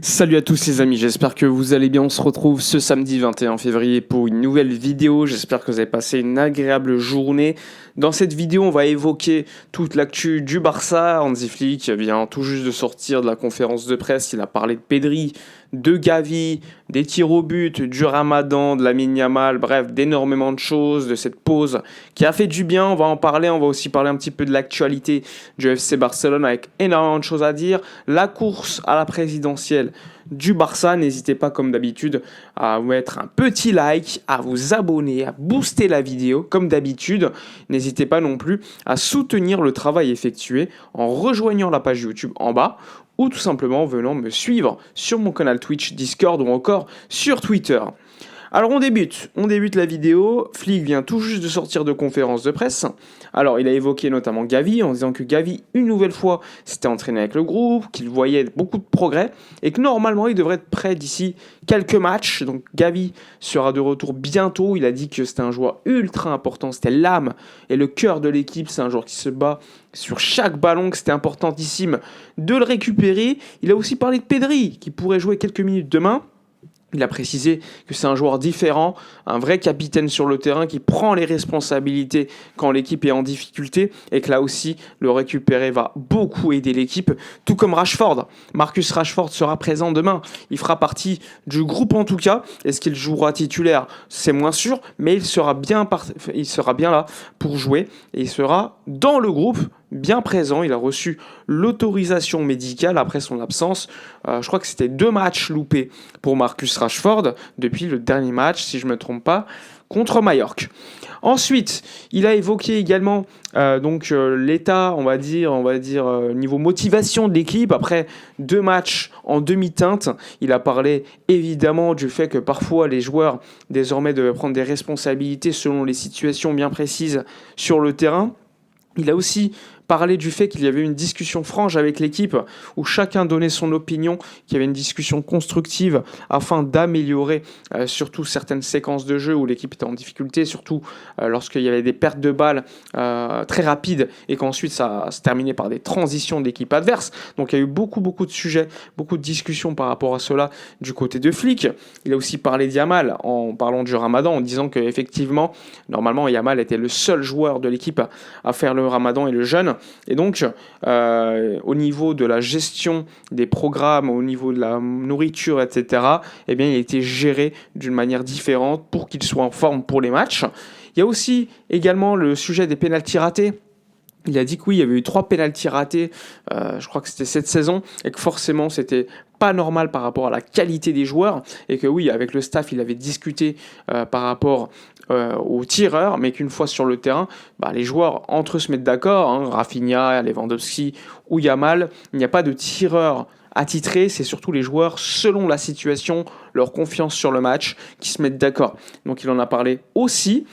Salut à tous les amis, j'espère que vous allez bien. On se retrouve ce samedi 21 février pour une nouvelle vidéo. J'espère que vous avez passé une agréable journée. Dans cette vidéo, on va évoquer toute l'actu du Barça. Hansi Flick vient tout juste de sortir de la conférence de presse. Il a parlé de Pedri, de Gavi, des tirs au but, du Ramadan, de Lamine Yamal, bref, d'énormément de choses, de cette pause qui a fait du bien. On va en parler, on va aussi parler un petit peu de l'actualité du FC Barcelone avec énormément de choses à dire. La course à la présidentielle du Barça, n'hésitez pas comme d'habitude à mettre un petit like, à vous abonner, à booster la vidéo comme d'habitude. N'hésitez pas non plus à soutenir le travail effectué en rejoignant la page YouTube en bas ou tout simplement en venant me suivre sur mon canal Twitch, Discord ou encore sur Twitter. Alors on débute la vidéo. Flick vient tout juste de sortir de conférence de presse. Alors il a évoqué notamment Gavi en disant que Gavi une nouvelle fois s'était entraîné avec le groupe, qu'il voyait beaucoup de progrès et que normalement il devrait être prêt d'ici quelques matchs. Donc Gavi sera de retour bientôt. Il a dit que c'était un joueur ultra important, c'était l'âme et le cœur de l'équipe. C'est un joueur qui se bat sur chaque ballon, que c'était importantissime de le récupérer. Il a aussi parlé de Pedri qui pourrait jouer quelques minutes demain. Il a précisé que c'est un joueur différent, un vrai capitaine sur le terrain qui prend les responsabilités quand l'équipe est en difficulté et que là aussi, le récupérer va beaucoup aider l'équipe, tout comme Rashford. Marcus Rashford sera présent demain. Il fera partie du groupe en tout cas. Est-ce qu'il jouera titulaire? C'est moins sûr, mais il sera bien là pour jouer et il sera dans le groupe bien présent. Il a reçu l'autorisation médicale après son absence. Je crois que c'était 2 matchs loupés pour Marcus Rashford depuis le dernier match, si je ne me trompe pas, contre Majorque. Ensuite, il a évoqué également l'état, on va dire niveau motivation de l'équipe après 2 matchs en demi-teinte. Il a parlé évidemment du fait que parfois les joueurs désormais devaient prendre des responsabilités selon les situations bien précises sur le terrain. Il a aussi parlé du fait qu'il y avait une discussion franche avec l'équipe où chacun donnait son opinion, qu'il y avait une discussion constructive afin d'améliorer surtout certaines séquences de jeu où l'équipe était en difficulté, surtout lorsqu'il y avait des pertes de balles très rapides et qu'ensuite ça se terminait par des transitions d'équipe adverse. Donc il y a eu beaucoup de sujets, beaucoup de discussions par rapport à cela du côté de Flick. Il a aussi parlé de Yamal en parlant du Ramadan, en disant qu'effectivement, normalement Yamal était le seul joueur de l'équipe à faire le Ramadan et le jeûne. Et donc, au niveau de la gestion des programmes, au niveau de la nourriture, etc., eh bien, il a été géré d'une manière différente pour qu'il soit en forme pour les matchs. Il y a aussi également le sujet des pénaltys ratés. Il a dit que oui, il y avait eu 3 pénaltys ratés, je crois que c'était cette saison, et que forcément, c'était pas normal par rapport à la qualité des joueurs, et que oui, avec le staff, il avait discuté par rapport aux tireurs, mais qu'une fois sur le terrain, les joueurs entre eux se mettent d'accord, Rafinha, Lewandowski ou Yamal, il n'y a pas de tireur attitré, c'est surtout les joueurs, selon la situation, leur confiance sur le match, qui se mettent d'accord. Donc il en a parlé aussi.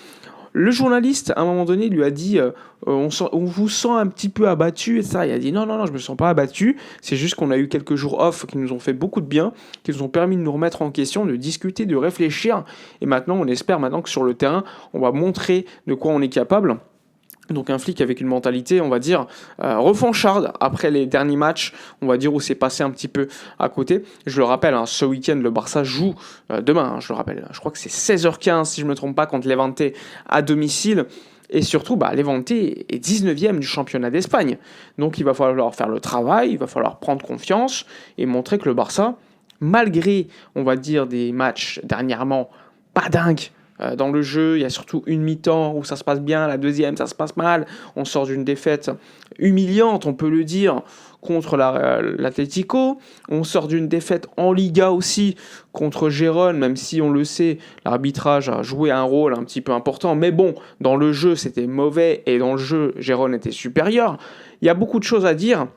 Le journaliste, à un moment donné, lui a dit on vous sent un petit peu abattu et ça. Il a dit non, je me sens pas abattu. C'est juste qu'on a eu quelques jours off qui nous ont fait beaucoup de bien, qui nous ont permis de nous remettre en question, de discuter, de réfléchir. Et maintenant, on espère que sur le terrain, on va montrer de quoi on est capable. Donc un Flick avec une mentalité, on va dire, refancharde après les derniers matchs, on va dire, où c'est passé un petit peu à côté. Je le rappelle, ce week-end, le Barça joue demain, je le rappelle, je crois que c'est 16h15 si je ne me trompe pas, contre Levante à domicile. Et surtout, Levante est 19e du championnat d'Espagne. Donc il va falloir faire le travail, il va falloir prendre confiance et montrer que le Barça, malgré, on va dire, des matchs dernièrement pas dingues, dans le jeu, il y a surtout une mi-temps où ça se passe bien, la deuxième ça se passe mal, on sort d'une défaite humiliante, on peut le dire, contre l'Atlético, on sort d'une défaite en Liga aussi contre Gérone, même si on le sait, l'arbitrage a joué un rôle un petit peu important, mais bon, dans le jeu c'était mauvais et dans le jeu Gérone était supérieur. Il y a beaucoup de choses à dire.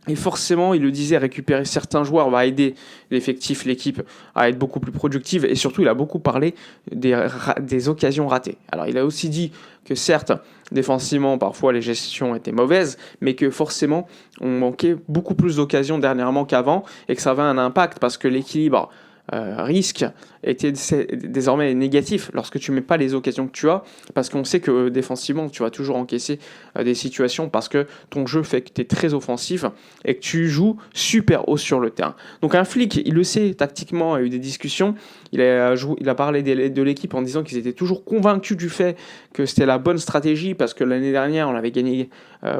Et forcément, il le disait, récupérer certains joueurs va aider l'effectif, l'équipe à être beaucoup plus productive. Et surtout, il a beaucoup parlé des occasions ratées. Alors, il a aussi dit que certes, défensivement, parfois les gestions étaient mauvaises, mais que forcément, on manquait beaucoup plus d'occasions dernièrement qu'avant et que ça avait un impact parce que l'équilibre risque était désormais négatif lorsque tu mets pas les occasions que tu as, parce qu'on sait que défensivement, tu vas toujours encaisser des situations parce que ton jeu fait que tu es très offensif et que tu joues super haut sur le terrain. Donc un Flick, il le sait, tactiquement, il a eu des discussions, il a parlé de l'équipe en disant qu'ils étaient toujours convaincus du fait que c'était la bonne stratégie parce que l'année dernière, on avait gagné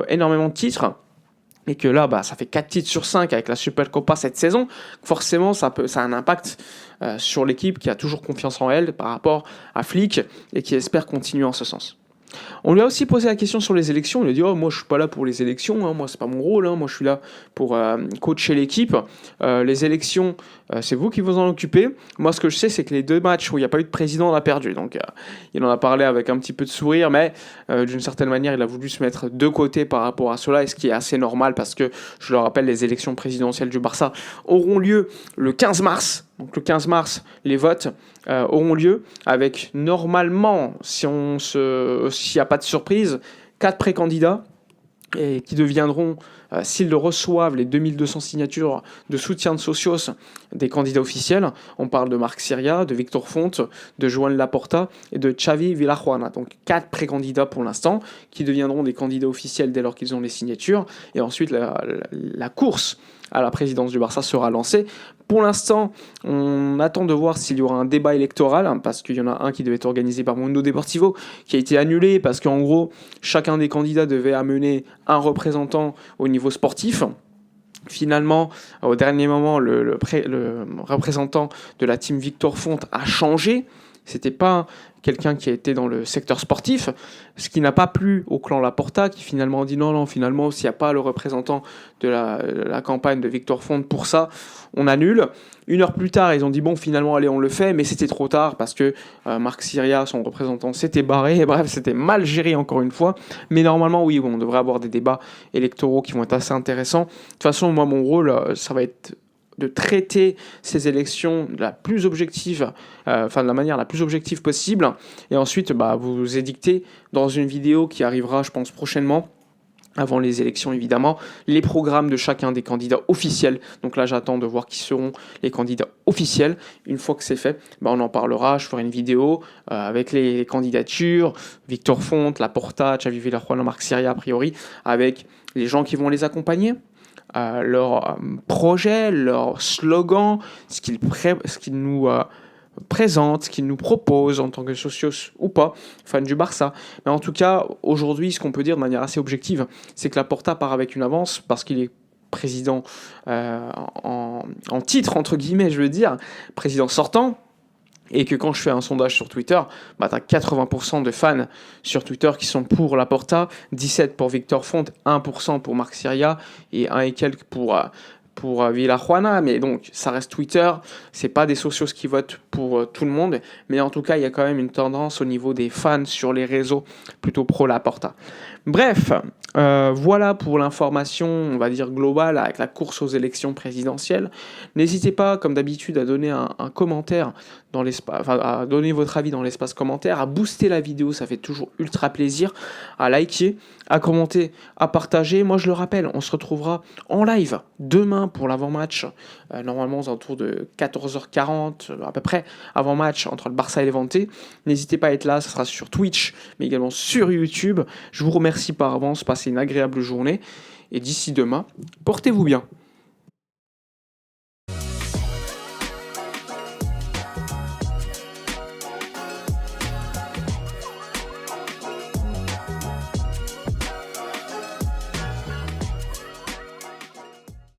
énormément de titres. Et que là, ça fait 4 titres sur 5 avec la Supercopa cette saison. Forcément, ça a un impact sur l'équipe qui a toujours confiance en elle par rapport à Flick et qui espère continuer en ce sens. On lui a aussi posé la question sur les élections. Il a dit moi je suis pas là pour les élections, hein. Moi c'est pas mon rôle, hein. Moi je suis là pour coacher l'équipe. Les élections, c'est vous qui vous en occupez. Moi ce que je sais c'est que les 2 matchs où il n'y a pas eu de président on a perdu. Donc il en a parlé avec un petit peu de sourire, mais d'une certaine manière il a voulu se mettre de côté par rapport à cela, et ce qui est assez normal parce que je le rappelle, les élections présidentielles du Barça auront lieu le 15 mars. Donc le 15 mars, les votes auront lieu avec normalement, s'il n'y a pas de surprise, 4 précandidats et qui deviendront, s'ils le reçoivent, les 2200 signatures de soutien de Socios, des candidats officiels. On parle de Marc Siria, de Victor Font, de Joan Laporta et de Xavi Villajuana. Donc 4 précandidats pour l'instant, qui deviendront des candidats officiels dès lors qu'ils ont les signatures. Et ensuite, la course à la présidence du Barça sera lancée. Pour l'instant, on attend de voir s'il y aura un débat électoral, hein, parce qu'il y en a un qui devait être organisé par Mundo Deportivo, qui a été annulé, parce qu'en gros, chacun des candidats devait amener un représentant au niveau sportif. Finalement, au dernier moment, le représentant de la team Victor Font a changé. C'était pas quelqu'un qui a été dans le secteur sportif, ce qui n'a pas plu au clan Laporta, qui finalement dit non, finalement, s'il n'y a pas le représentant de la campagne de Victor Font pour ça, on annule. 1 heure plus tard, ils ont dit bon, finalement, allez, on le fait, mais c'était trop tard parce que Marc Siria, son représentant, s'était barré. Et bref, c'était mal géré encore une fois. Mais normalement, oui, on devrait avoir des débats électoraux qui vont être assez intéressants. De toute façon, moi, mon rôle, ça va être de traiter ces élections de la plus objective, de la manière la plus objective possible, et ensuite vous édicter dans une vidéo qui arrivera, je pense, prochainement, avant les élections évidemment, les programmes de chacun des candidats officiels. Donc là, j'attends de voir qui seront les candidats officiels. Une fois que c'est fait, on en parlera. Je ferai une vidéo avec les candidatures, Victor Font, Laporta, Xavi Villajuana, Marc Siria a priori, avec les gens qui vont les accompagner, leur projet, leur slogan, ce qu'ils nous présentent, ce qu'ils nous proposent en tant que socios ou pas, fans du Barça. Mais en tout cas, aujourd'hui, ce qu'on peut dire de manière assez objective, c'est que Laporta part avec une avance parce qu'il est président en titre, entre guillemets, je veux dire, président sortant. Et que quand je fais un sondage sur Twitter, t'as 80% de fans sur Twitter qui sont pour Laporta, 17% pour Victor Font, 1% pour Marc Siria et 1 et quelques pour Villajuana. Mais donc, ça reste Twitter, c'est pas des socios qui votent pour tout le monde, mais en tout cas, il y a quand même une tendance au niveau des fans sur les réseaux plutôt pro Laporta. Bref, voilà pour l'information, on va dire globale, avec la course aux élections présidentielles. N'hésitez pas, comme d'habitude, à donner un commentaire dans l'espace, à donner votre avis dans l'espace commentaire, à booster la vidéo, ça fait toujours ultra plaisir, à liker, à commenter, à partager. Moi, je le rappelle, on se retrouvera en live demain pour l'avant-match, normalement aux alentours de 14h40, à peu près, avant-match entre le Barça et Levante. N'hésitez pas à être là, ça sera sur Twitch, mais également sur YouTube. Je vous remercie par avance, passez une agréable journée, et d'ici demain, portez-vous bien.